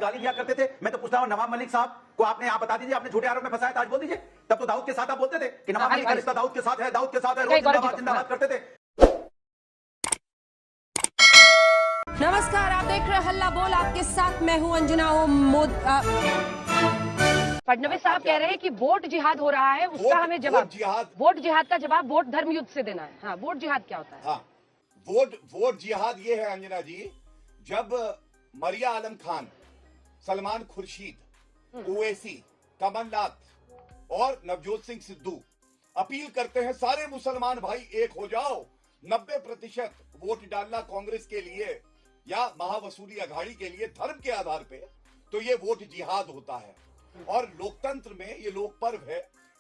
गाली दिया करते थे। मैं तो पूछता हूँ नवाब मलिक साहब को आपने आप बता दीजिए, आपने झूठे आरोप में फंसाया था, आज बोल दीजिए। तब तो दाऊद के साथ आप बोलते थे कि नवाब मलिक का रिश्ता दाऊद के साथ है, दाऊद के साथ है, रोज जिंदाबाद जिंदाबाद करते थे। नमस्कार, आप देख रहे हैं हल्ला बोल, आपके साथ मैं हूं अंजना। फडणवीस साहब कह रहे हैं कि वोट जिहाद हो रहा है, उसका हमें जवाब, वोट जिहाद का जवाब वोट धर्म युद्ध से देना है। हाँ, वोट जिहाद क्या होता है? हाँ, वोट जिहाद ये है अंजना जी, जब मरिया आलम खान, सलमान खुर्शीद, ओवैसी, कमलनाथ और नवजोत सिंह सिद्धू अपील करते हैं सारे मुसलमान भाई एक हो जाओ, 90% वोट डालना कांग्रेस के लिए या महावसूली अघाड़ी के लिए धर्म के आधार पे, तो ये वोट जिहाद होता है। और लोकतंत्र में ये लोक पर्व है,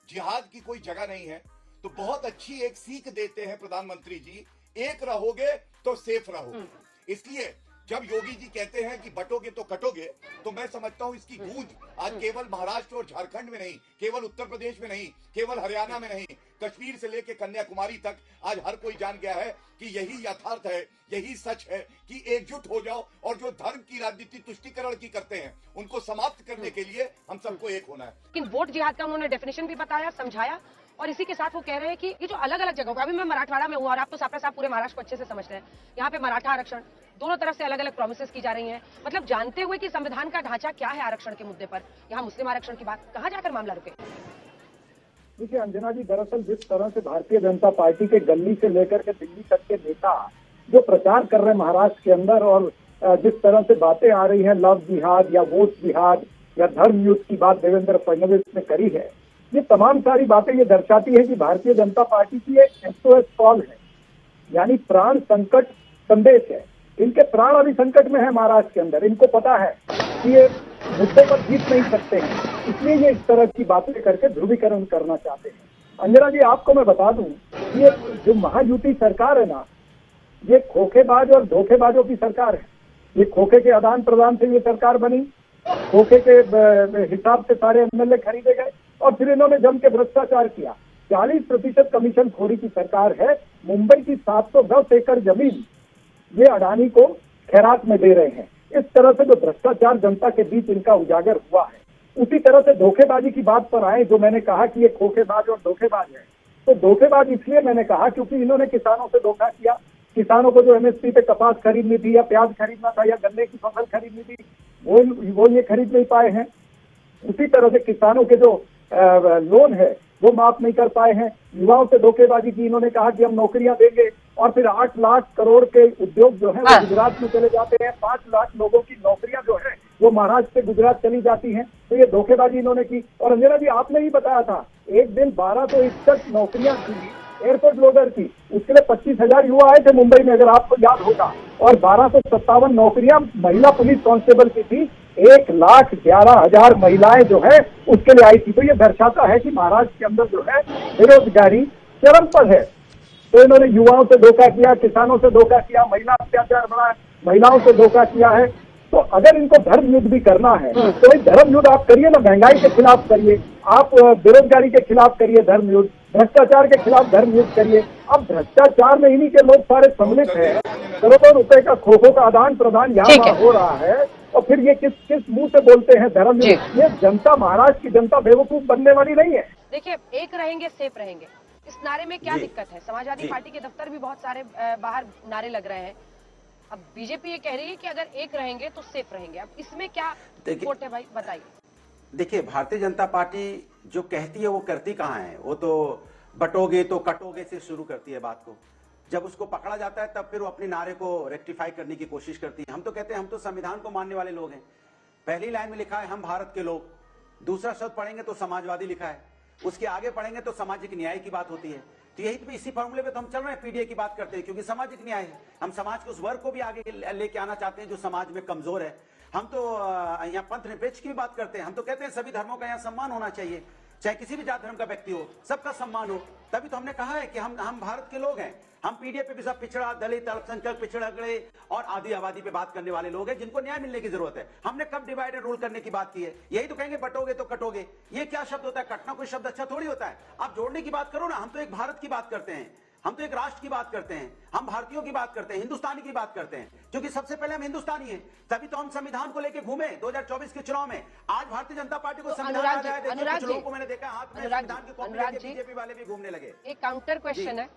जिहाद की कोई जगह नहीं है। तो बहुत अच्छी एक सीख देते हैं प्रधानमंत्री जी, एक रहोगे तो सेफ रहोगे। इसलिए जब योगी जी कहते हैं कि बटोगे तो कटोगे, तो मैं समझता हूं इसकी गूंज आज केवल महाराष्ट्र और झारखंड में नहीं, केवल उत्तर प्रदेश में नहीं, केवल हरियाणा में नहीं, कश्मीर से लेकर कन्याकुमारी तक आज हर कोई जान गया है कि यही यथार्थ है, यही सच है कि एकजुट हो जाओ और जो धर्म की राजनीति तुष्टीकरण की करते हैं उनको समाप्त करने के लिए हम सबको एक होना है। लेकिन वोट जिहाद का उन्होंने डेफिनेशन भी बताया, समझाया, और इसी के साथ वो कह रहे हैं कि ये जो अलग अलग जगहों का, अभी मैं मराठवाड़ा में हूँ और आप तो सापरा साहब पूरे महाराष्ट्र को अच्छे से समझते हैं, यहाँ पे मराठा आरक्षण, दोनों तरफ से अलग अलग प्रोमिसेस की जा रही हैं, मतलब जानते हुए कि संविधान का ढांचा क्या है आरक्षण के मुद्दे पर, यहाँ मुस्लिम आरक्षण की बात, कहाँ जाकर मामला रुके? देखिए अंजना जी, दरअसल जिस तरह से भारतीय जनता पार्टी के गली से लेकर के दिल्ली तक के नेता जो प्रचार कर रहे हैं महाराष्ट्र के अंदर, और जिस तरह से बातें आ रही हैं लव जिहाद या वोट जिहाद या धर्म युद्ध की बात देवेंद्र फडणवीस ने करी है, ये तमाम सारी बातें ये दर्शाती है कि भारतीय जनता पार्टी की एक SOS कॉल है, यानी प्राण संकट संदेश है। इनके प्राण अभी संकट में है महाराष्ट्र के अंदर, इनको पता है कि ये मुद्दे पर जीत नहीं सकते हैं, इसलिए ये इस तरह की बातें करके ध्रुवीकरण करना चाहते हैं। अंजना जी, आपको मैं बता दूं, ये जो महायुति सरकार है ना, ये खोखेबाज और धोखेबाजों की सरकार है। ये खोखे के आदान प्रदान से ये सरकार बनी, खोखे के हिसाब से सारे MLA खरीदे गए और फिर इन्होंने जम के भ्रष्टाचार किया। 40% कमीशन खोरी की सरकार है। मुंबई की 710 एकड़ जमीन ये अडानी को खैरात में दे रहे हैं। इस तरह से जो भ्रष्टाचार जनता के बीच इनका उजागर हुआ है, उसी तरह से धोखेबाजी की बात पर आए, जो मैंने कहा कि ये खोखेबाज और धोखेबाज है, तो धोखेबाज इसलिए मैंने कहा क्योंकि इन्होंने किसानों से धोखा किया। किसानों को जो MSP पे कपास खरीदनी थी या प्याज खरीदना था या गन्ने की फसल खरीदनी थी, वो ये खरीद नहीं पाए हैं। उसी तरह से किसानों के जो लोन है वो माफ नहीं कर पाए हैं। युवाओं से धोखेबाजी की, इन्होंने कहा कि हम नौकरियां देंगे और फिर 8 लाख करोड़ के उद्योग जो है वो गुजरात में चले जाते हैं। 5 लाख लोगों की नौकरियां जो है वो महाराष्ट्र से गुजरात चली जाती हैं। तो ये धोखेबाजी इन्होंने की। और अंजना जी, आपने ही बताया था एक दिन 1261 नौकरियां थी एयरपोर्ट लोडर की, उसके लिए 25,000 युवा आए थे मुंबई में, अगर आपको याद होगा, और 1257 नौकरियां महिला पुलिस कांस्टेबल की थी। 1,11,000 महिलाएं जो है उसके लिए आई थी। तो ये दर्शाता है कि महाराष्ट्र के अंदर जो है बेरोजगारी चरम पर है। तो इन्होंने युवाओं से धोखा किया, किसानों से धोखा किया, महिला अत्याचार बढ़ा, महिलाओं से धोखा किया है। तो अगर इनको धर्म युद्ध भी करना है तो एक धर्म युद्ध आप करिए ना, महंगाई के खिलाफ करिए, आप बेरोजगारी के खिलाफ करिए धर्म युद्ध, भ्रष्टाचार के खिलाफ धर्म युद्ध करिए। अब भ्रष्टाचार में इन्हीं के लोग सारे सम्मिलित हैं। करोड़ों रुपए का खोखों का आदान प्रदान यहाँ हो रहा है, और फिर ये किस मुंह से बोलते हैं धर्म युद्ध? ये जनता, महाराष्ट्र की जनता बेवकूफ बनने वाली नहीं है। देखिए, एक रहेंगे सेफ रहेंगे, इस नारे में क्या दिक्कत है? समाजवादी पार्टी के दफ्तर भी बहुत सारे बाहर नारे लग रहे हैं। अब बीजेपी ये कह रही है कि अगर एक रहेंगे तो सेफ रहेंगे। अब इसमें क्या वोट है भाई, बताइए। देखिए, भारतीय जनता पार्टी जो कहती है वो करती कहाँ है? वो तो बटोगे तो कटोगे से शुरू करती है बात को। जब उसको पकड़ा जाता है तब फिर वो अपने नारे को रेक्टिफाई करने की कोशिश करती है। हम तो कहते हैं हम तो संविधान को मानने वाले लोग हैं। पहली लाइन में लिखा है हम भारत के लोग, दूसरा शब्द पढ़ेंगे तो समाजवादी लिखा है, उसके आगे पढ़ेंगे तो सामाजिक न्याय की बात होती है। तो यही तो इसी फॉर्मूले पे तो हम चल रहे हैं, PDA की बात करते हैं, क्योंकि सामाजिक न्याय है। हम समाज के उस वर्ग को भी आगे लेके आना चाहते हैं जो समाज में कमजोर है। हम तो यहाँ पंथ निरपेक्ष की बात करते हैं। हम तो कहते हैं सभी धर्मों का यहाँ सम्मान होना चाहिए, चाहे किसी भी जात धर्म का व्यक्ति हो, सबका सम्मान हो। तभी तो हमने कहा है कि हम भारत के लोग हैं। हम PDA पे भी सब पिछड़ा, दलित, अल्पसंख्यक, पिछड़े और आदि आबादी पे बात करने वाले लोग हैं जिनको न्याय मिलने की जरूरत है। हमने कब डिवाइड एंड रूल करने की बात की है? यही तो कहेंगे बटोगे तो कटोगे। ये क्या शब्द होता है? कटना कोई शब्द अच्छा थोड़ी होता है। आप जोड़ने की बात करो ना। हम तो एक भारत की बात करते हैं। हम तो एक राष्ट्र की बात करते हैं, हम भारतीयों की बात करते हैं, हिंदुस्तानी की बात करते हैं, क्योंकि सबसे पहले हम हिंदुस्तानी हैं। तभी तो हम संविधान को लेकर घूमे 2024 के चुनाव में। आज भारतीय जनता पार्टी को संविधान अनुराग जी, याद है, अनुराग कुछ जी, लोगों को मैंने देखा हाथ में अनुराग संविधान की जी, कॉपी अनुराग लेके जी। बीजेपी वाले भी घूमने लगे। एक काउंटर क्वेश्चन है,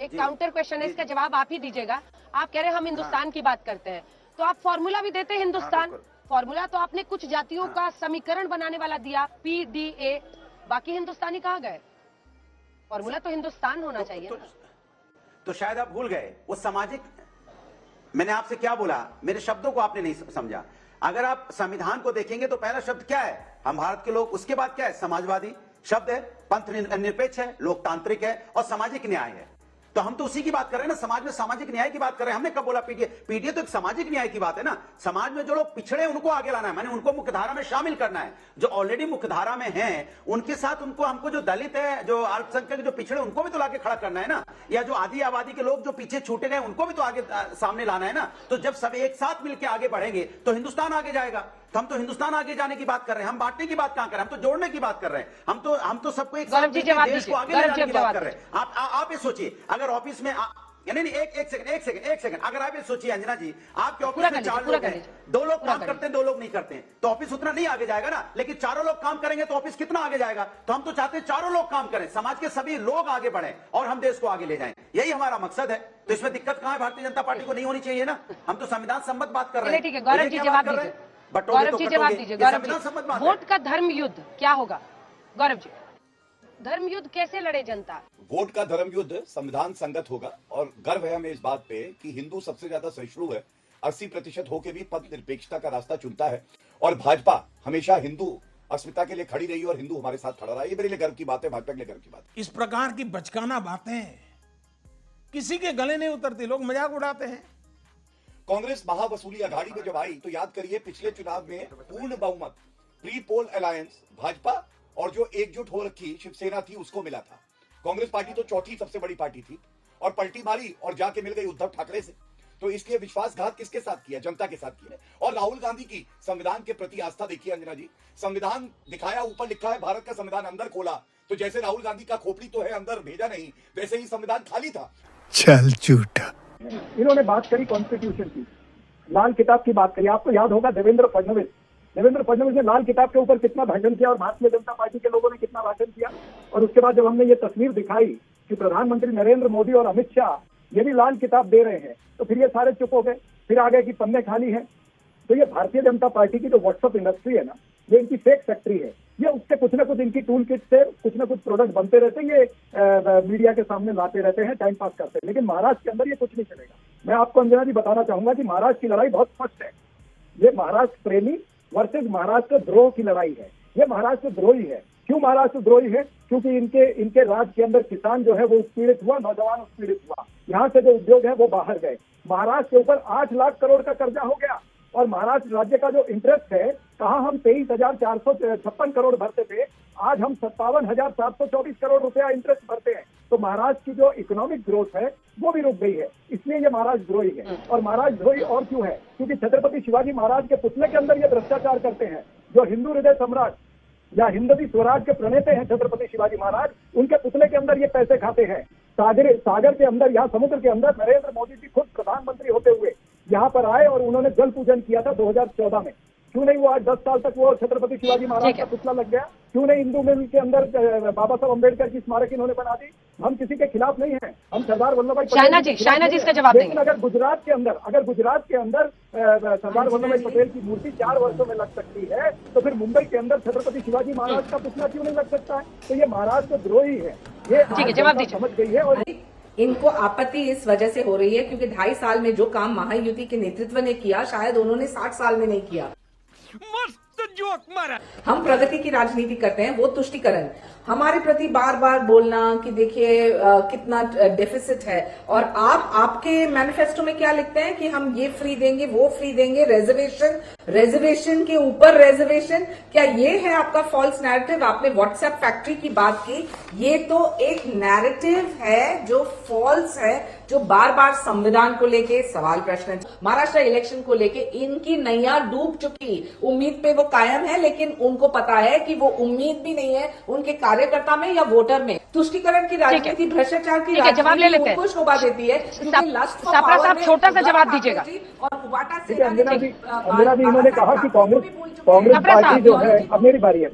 एक जी। काउंटर क्वेश्चन है, जी, इसका जी। जवाब आप ही दीजिएगा। आप कह रहे हैं हम हिंदुस्तान की बात करते हैं, तो आप फॉर्मूला भी देते हैं हिंदुस्तान। बिल्कुल। फॉर्मूला तो आपने कुछ जातियों का समीकरण बनाने वाला दिया, PDA, बाकी हिंदुस्तानी कहाँ गए? फॉर्मूला तो हिंदुस्तान होना चाहिए ना। तो शायद आप भूल गए वो सामाजिक। मैंने आपसे क्या बोला, मेरे शब्दों को आपने नहीं समझा। अगर आप संविधान को देखेंगे तो पहला शब्द क्या है, हम भारत के लोग, उसके बाद क्या है, समाजवादी शब्द है, पंथ निरपेक्ष है, लोकतांत्रिक है और सामाजिक न्याय है। तो हम तो उसी की बात कर रहे हैं ना, समाज में सामाजिक न्याय की बात कर रहे हैं। हमने कब बोला पीडीए? पीडीए तो एक सामाजिक न्याय की बात है ना। समाज में जो लोग पिछड़े उनको आगे लाना है, माने उनको मुख्यधारा में शामिल करना है। जो ऑलरेडी मुख्यधारा में हैं उनके साथ उनको, हमको जो दलित है, जो अल्पसंख्यक, जो पिछड़े, उनको भी तो लाके खड़ा करना है ना। या जो आदि आबादी के लोग जो पीछे छूटे गए उनको भी तो आगे सामने लाना है ना। तो जब सब एक साथ मिलकर आगे बढ़ेंगे तो हिंदुस्तान आगे जाएगा। तो हम तो हिंदुस्तान आगे जाने की बात कर रहे हैं, हम बांटने की बात कहां कर रहे हैं, हम तो जोड़ने की बात कर रहे हैं। हम तो सबको एक साथ गौरव जी मिलकर जवाब देश को दीजिए, आगे ले गौरव जी जाने की जवाब बात कर रहे हैं। आप ये सोचिए, अगर ऑफिस में नहीं, एक सेकंड, अगर आप ये सोचिए अंजना जी, आपके ऑफिस में 4 लोग हैं, 2 लोग काम करते हैं, 2 लोग नहीं करते हैं, तो ऑफिस उतना नहीं आगे जाएगा ना। लेकिन 4 लोग काम करेंगे तो ऑफिस कितना आगे जाएगा। तो हम तो चाहते हैं 4 लोग काम करें, समाज के सभी लोग आगे बढ़े और हम देश को आगे ले जाएं, यही हमारा मकसद है। तो इसमें दिक्कत कहां है? भारतीय जनता पार्टी को नहीं होनी चाहिए ना। हम तो संविधान सम्मत बात कर रहे हैं। ठीक है, गौरव जी जवाब दीजिए, गौरव जी जवाब दीजिए। गौरव जी, वोट का धर्म युद्ध क्या होगा? गौरव जी, धर्म युद्ध कैसे लड़े जनता? वोट का धर्म युद्ध संविधान संगत होगा और गर्व है हमें इस बात पे कि हिंदू सबसे ज्यादा सहिष्णु है, 80% होके भी पद निरपेक्षता का रास्ता चुनता है और भाजपा हमेशा हिंदू अस्मिता के लिए खड़ी रही और हिंदू हमारे साथ खड़ा रहा। ये मेरे लिए गर्व की बात है, भाजपा के लिए गर्व की बात है। इस प्रकार की बचकाना बातें किसी के गले नहीं उतरती, लोग मजाक उड़ाते हैं। कांग्रेस महावसूली अघाड़ी में जब आई तो याद करिए पिछले चुनाव में पूर्ण बहुमत प्री पोल अलायंस भाजपा और जो एकजुट हो रखी शिवसेना थी उसको मिला था। कांग्रेस पार्टी तो चौथी सबसे बड़ी पार्टी थी और पलटी मारी और जाके मिल गई उद्धव ठाकरे से। तो इसलिए विश्वासघात किसके साथ किया? जनता के साथ किया। और राहुल गांधी की संविधान के प्रति आस्था देखिए अंजना जी, संविधान दिखाया, ऊपर लिखा है भारत का संविधान, अंदर खोला तो जैसे राहुल गांधी का खोपड़ी तो है, अंदर भेजा नहीं, वैसे ही संविधान खाली था। चल झूठा। इन्होंने बात करी कॉन्स्टिट्यूशन की, लाल किताब की बात करी। आपको याद होगा देवेंद्र फडणवीस ने लाल किताब के ऊपर कितना भाषण किया और भारतीय जनता पार्टी के लोगों ने कितना भाषण किया। और उसके बाद जब हमने ये तस्वीर दिखाई कि प्रधानमंत्री नरेंद्र मोदी और अमित शाह ये भी लाल किताब दे रहे हैं, तो फिर ये सारे चुप हो गए, फिर आ गए कि पन्ने खाली हैं। तो ये भारतीय जनता पार्टी की जो व्हाट्सएप इंडस्ट्री है ना, ये इनकी फेक फैक्ट्री है। ये उससे कुछ ना कुछ इनकी टूल किट से कुछ ना कुछ प्रोडक्ट बनते रहते हैं, ये मीडिया के सामने लाते रहते हैं, टाइम पास करते हैं। लेकिन महाराष्ट्र के अंदर ये कुछ नहीं चलेगा। मैं आपको अंजना जी बताना चाहूंगा कि महाराष्ट्र की लड़ाई बहुत स्पष्ट है। ये महाराष्ट्र प्रेमी वर्सेज महाराष्ट्र द्रोह की लड़ाई है। ये महाराष्ट्र द्रोही है। क्यों महाराष्ट्र द्रोही है? क्योंकि इनके राज के अंदर किसान जो है वो उत्पीड़ित हुआ, नौजवान उत्पीड़ित हुआ, यहाँ से जो उद्योग है वो बाहर गए। महाराष्ट्र के ऊपर 8 लाख करोड़ का कर्जा हो गया और महाराष्ट्र राज्य का जो इंटरेस्ट है, कहाँ हम 23,456 करोड़ भरते थे, आज हम 57,724 करोड़ रुपया इंटरेस्ट भरते हैं। तो महाराष्ट्र की जो इकोनॉमिक ग्रोथ है वो भी रुक गई है। इसलिए ये महाराष्ट्र द्रोही है। और महाराष्ट्र द्रोही और क्यों है? क्योंकि छत्रपति शिवाजी महाराज के पुतले के अंदर ये भ्रष्टाचार करते हैं। जो हिंदू हृदय सम्राट या हिंदवी स्वराज के प्रणेता हैं छत्रपति शिवाजी महाराज, उनके पुतले के अंदर ये पैसे खाते हैं। सागर के अंदर, यहाँ समुद्र के अंदर नरेंद्र मोदी जी खुद प्रधानमंत्री होते हुए यहाँ पर आए और उन्होंने जल पूजन किया था 2014 में। क्यों नहीं वो आज 10 साल तक वो छत्रपति शिवाजी महाराज का पुतला लग गया? क्यों नहीं हिंदू मिल के अंदर बाबा साहब अम्बेडकर की स्मारक इन्होंने बना दी? हम किसी के खिलाफ नहीं हैं, हम सरदार वल्लभ भाई शायना जी इसका जवाब देंगे। लेकिन अगर गुजरात के अंदर सरदार वल्लभ भाई पटेल की मूर्ति 4 वर्षों में लग सकती है, तो फिर मुंबई के अंदर छत्रपति शिवाजी महाराज का पुतला क्यों नहीं लग सकता है? तो ये महाराष्ट्र द्रोही है, ये जवाब दीजिए। समझ गई है। और इनको आपत्ति इस वजह से हो रही है क्योंकि 2.5 साल में जो काम महायुति के नेतृत्व ने किया, शायद उन्होंने 60 साल में नहीं किया। मस्त जोक मारा। हम प्रगति की राजनीति करते हैं, वो तुष्टीकरण। हमारे प्रति बार बार बोलना कि देखिए कितना डेफिसिट है, और आप आपके मैनिफेस्टो में क्या लिखते हैं कि हम ये फ्री देंगे, वो फ्री देंगे, रिजर्वेशन के ऊपर रिजर्वेशन। क्या ये है आपका फॉल्स नैरेटिव? आपने व्हाट्सएप फैक्ट्री की बात की, ये तो एक नैरेटिव है जो फॉल्स है, जो बार बार संविधान को लेके सवाल प्रश्न। महाराष्ट्र इलेक्शन को लेके इनकी नैया डूब चुकी। उम्मीद पे वो कायम है, लेकिन उनको पता है कि वो उम्मीद भी नहीं है, उनके कार्यकर्ता में या वोटर में? तुष्टिकरण की राजनीति, भ्रष्टाचार की ठीक है, जवाब ले लेते हैं। उनको शोभा देती है। सापरा साहब छोटा सा जवाब दीजिएगा। और वाटा से अंजना जी इन्होंने कहा कि कांग्रेस पार्टी जो है, अब मेरी बारी है।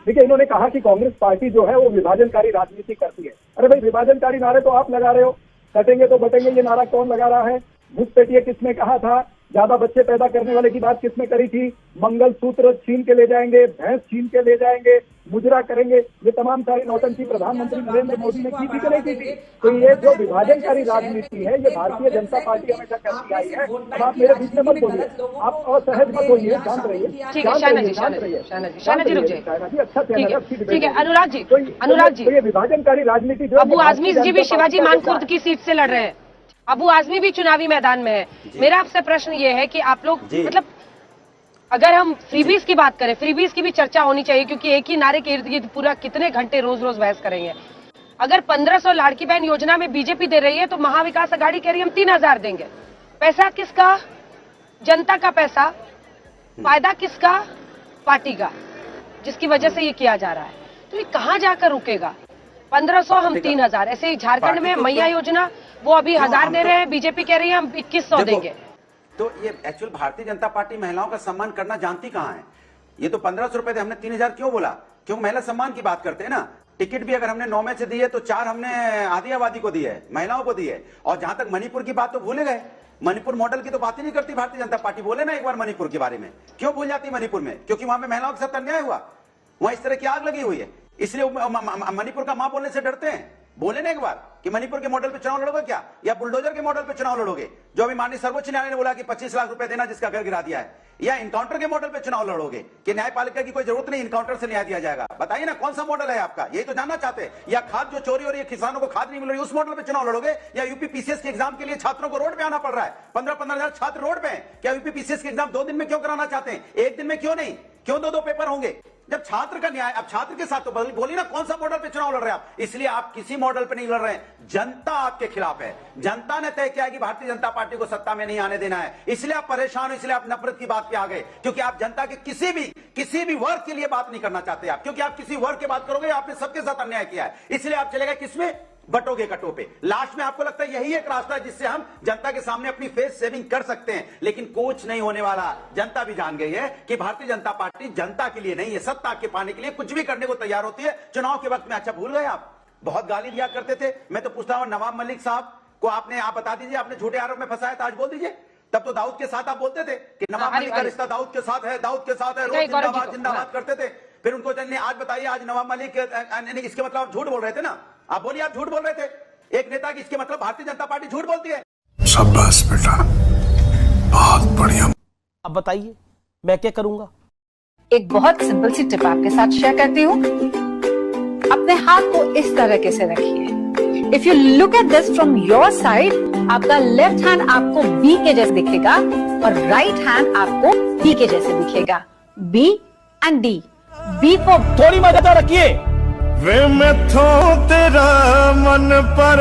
देखिए, इन्होंने कहा कि कांग्रेस पार्टी जो है वो विभाजनकारी राजनीति करती है। अरे भाई, विभाजनकारी नारे तो आप लगा रहे हो। कटेंगे तो बटेंगे, ये नारा कौन लगा रहा है? घुसपैठिए किसने कहा था? ज्यादा बच्चे पैदा करने वाले की बात किसने करी थी? मंगलसूत्र छीन के ले जाएंगे, भैंस छीन के ले जाएंगे, मुजरा करेंगे, ये तमाम सारी नौटंकी प्रधानमंत्री नरेंद्र मोदी ने की थी कि नहीं की थी? तो ये जो विभाजनकारी राजनीति है, ये भारतीय जनता पार्टी हमेशा करती आई है। अब आप मेरे बीच में मत बोलिए, आप असहज मत होइए, शांत रहिए। ठीक है, शाहना जी रुक जाइए। अच्छा चैनल है, ठीक है, अनुराग जी, ये विभाजनकारी राजनीति जो अबू आजमी जी भी शिवाजी मानखुर्द की सीट से लड़ रहे हैं। अबू आजमी भी चुनावी मैदान में है। मेरा आपसे प्रश्न ये है कि आप लोग मतलब अगर हम फ्रीबीज की बात करें, फ्रीबीज की भी चर्चा होनी चाहिए, क्योंकि एक ही नारे के इर्द गिर्द पूरा कितने घंटे रोज रोज बहस करेंगे। अगर 1500 लाड़की बहन योजना में बीजेपी दे रही है तो महाविकास अघाड़ी कह रही है हम 3000 देंगे। पैसा किसका? जनता का पैसा। फायदा किसका? पार्टी का, जिसकी वजह से ये किया जा रहा है। तो ये कहाँ जाकर रुकेगा? 1500 हम 3000। ऐसे ही झारखंड में मैया योजना वो अभी 1000 दे रहे हैं, बीजेपी कह रही है हम 2100 देंगे। तो ये एक्चुअल भारतीय जनता पार्टी महिलाओं का सम्मान करना जानती कहाँ है? ये तो 1500 रुपए थे, हमने 3000 क्यों बोला? क्योंकि महिला सम्मान की बात करते हैं ना। टिकट भी अगर हमने 9 में से दी है तो 4 हमने आधी आबादी को दी है, महिलाओं को दी है। और जहां तक मणिपुर की बात तो भूले गए, मणिपुर मॉडल की तो बात ही नहीं करती भारतीय जनता पार्टी। बोले ना एक बार मणिपुर के बारे में, क्यों भूल जाती मणिपुर में? क्योंकि वहां पे महिलाओं के साथ अन्याय हुआ, वहां इस तरह की आग लगी हुई है, इसलिए मणिपुर का मां बोलने से डरते हैं। बोले ना एक बार कि मणिपुर के मॉडल पे चुनाव लड़ोगे क्या, या बुलडोजर के मॉडल पे चुनाव लड़ोगे, जो अभी माननीय सर्वोच्च न्यायालय ने बोला कि 25 लाख रुपए देना जिसका घर गिरा दिया है, या इनकाउंटर के मॉडल पे चुनाव लड़ोगे कि न्यायपालिका की कोई जरूरत नहीं, इनकाउंटर से न्याय दिया जाएगा? बताइए ना कौन सा मॉडल है आपका, यही तो जानना चाहते हैं। या खाद जो चोरी हो रही है, किसानों को खाद नहीं मिल रही, उस मॉडल पे चुनाव लड़ोगे? या यूपी पीसीएस के एग्जाम के लिए छात्रों को रोड पे आना पड़ रहा है, 15-15 हजार छात्र रोड पे हैं, क्या यूपी पीसीएस के एग्जाम 2 दिन में क्यों कराना चाहते हैं? 1 दिन में क्यों नहीं? क्यों 2-2 पेपर होंगे? जब छात्र का न्याय, अब छात्र के साथ तो बोली ना कौन सा मॉडल पे चुनाव लड़ रहे हैं आप? इसलिए आप किसी मॉडल पे नहीं लड़ रहे हैं, जनता आपके खिलाफ है। जनता ने तय किया कि भारतीय जनता पार्टी को सत्ता में नहीं आने देना है, इसलिए आप परेशान हो, इसलिए आप नफरत की बात पे आ गए, क्योंकि आप जनता के किसी भी वर्ग के लिए बात नहीं करना चाहते आप, क्योंकि आप किसी वर्ग की बात करोगे आपने सबके साथ अन्याय किया है, इसलिए आप चले गए किसमें? बटोगे कटो पे। लास्ट में आपको लगता है यही एक रास्ता है जिससे हम जनता के सामने अपनी फेस सेविंग कर सकते हैं, लेकिन कुछ नहीं होने वाला। जनता भी जान गई है कि भारतीय जनता पार्टी जनता के लिए नहीं है, सत्ता के पाने के लिए कुछ भी करने को तैयार होती है चुनाव के वक्त में। अच्छा भूल गए आप, बहुत गाली दिया करते थे। मैं तो पूछता हूं नवाब मलिक साहब को आप बता दीजिए, आपने झूठे आरोप में फंसाया था, आज बोल दीजिए। तब तो दाऊद के साथ आप बोलते थे कि नवाब मलिक का रिश्ता दाऊद के साथ है, दाऊद के साथ है, रोज जिंदाबाद जिंदाबाद करते थे। फिर उनको चलने, आज बताइए आज नवाब मलिक, इसके मतलब आप झूठ बोल रहे थे ना? आप बोलिए आप झूठ बोल रहे थे एक नेता की, इसके मतलब भारतीय जनता पार्टी झूठ बोलती है। शाबाश बेटा, बहुत बढ़िया। अब बताइए मैं क्या करूंगा? एक बहुत सिंपल सी टिप आपके साथ शेयर करती हूँ। अपने हाथ को इस तरीके से रखिए। If you look at this from your side, आपका लेफ्ट हैंड आपको बी के जैसे दिखेगा और राइट हैंड आपको डी के जैसे दिखेगा। B and D. B for थोड़ी मजा रखिए। वे मैं तेरा मन पर